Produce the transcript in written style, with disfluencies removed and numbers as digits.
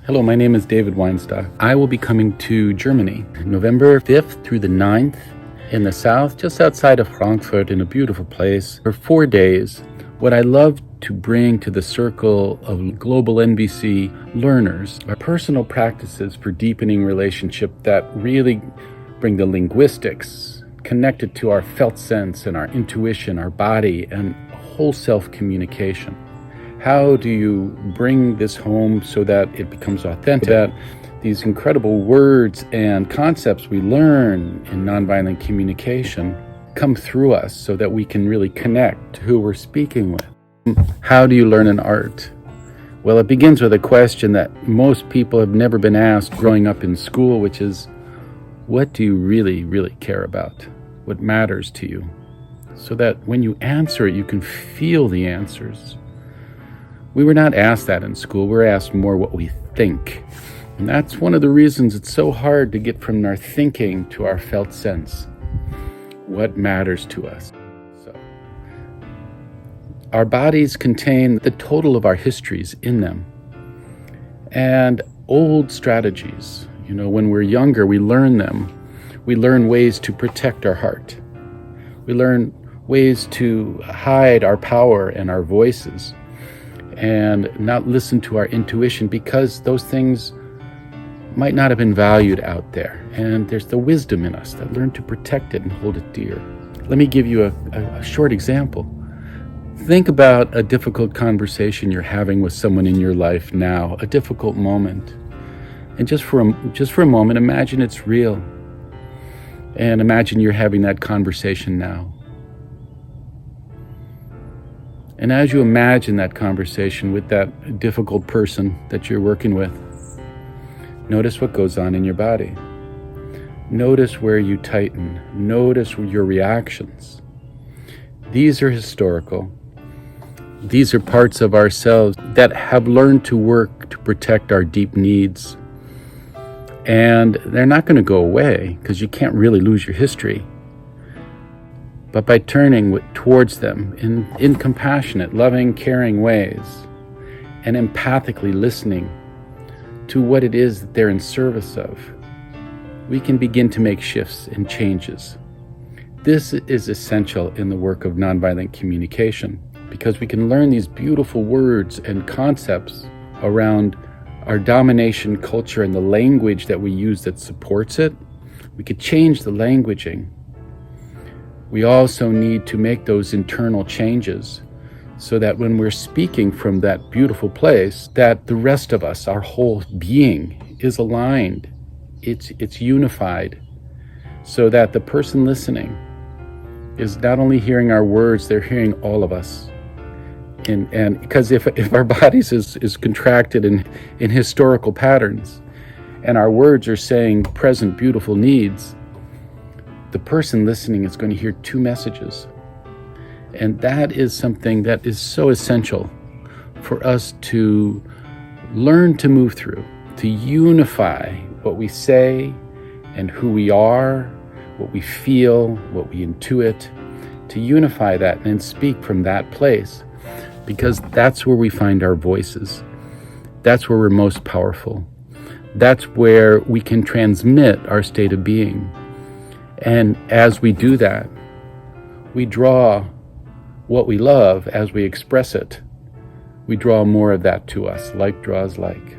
Hello, my name is David Weinstock. I will be coming to Germany November 5th through the 9th in the south, just outside of Frankfurt, in a beautiful place for 4 days. What I love to bring to the circle of global NBC learners are personal practices for deepening relationship that really bring the linguistics connected to our felt sense and our intuition, our body, and whole self communication. How do you bring this home so that it becomes authentic, that these incredible words and concepts we learn in nonviolent communication come through us so that we can really connect to who we're speaking with? How do you learn an art? Well, it begins with a question that most people have never been asked growing up in school, which is, what do you really, really care about? What matters to you? So that when you answer it, you can feel the answers. We were not asked that in school. We're asked more what we think. And that's one of the reasons it's so hard to get from our thinking to our felt sense. What matters to us? So, our bodies contain the total of our histories in them. And old strategies, when we're younger, we learn them. We learn ways to protect our heart. We learn ways to hide our power and our voices, and not listen to our intuition because those things might not have been valued out there. And there's the wisdom in us that learn to protect it and hold it dear. Let me give you a short example. Think about a difficult conversation you're having with someone in your life now, a difficult moment. And just for a moment, imagine it's real. And imagine you're having that conversation now. And as you imagine that conversation with that difficult person that you're working with, notice what goes on in your body. Notice where you tighten. Notice your reactions. These are historical. These are parts of ourselves that have learned to work to protect our deep needs. And they're not going to go away because you can't really lose your history. But by turning towards them in compassionate, loving, caring ways, and empathically listening to what it is that they're in service of, we can begin to make shifts and changes. This is essential in the work of nonviolent communication because we can learn these beautiful words and concepts around our domination culture and the language that we use that supports it. We could change the languaging. We also need to make those internal changes so that when we're speaking from that beautiful place, that the rest of us, our whole being, is aligned. It's unified, so that the person listening is not only hearing our words, they're hearing all of us. And because if our bodies is contracted in historical patterns, and our words are saying present beautiful needs, the person listening is going to hear two messages. And that is something that is so essential for us to learn to move through, to unify what we say and who we are, what we feel, what we intuit, to unify that and speak from that place, because that's where we find our voices. That's where we're most powerful. That's where we can transmit our state of being. And as we do that, we draw what we love as we express it. We draw more of that to us. Like draws like.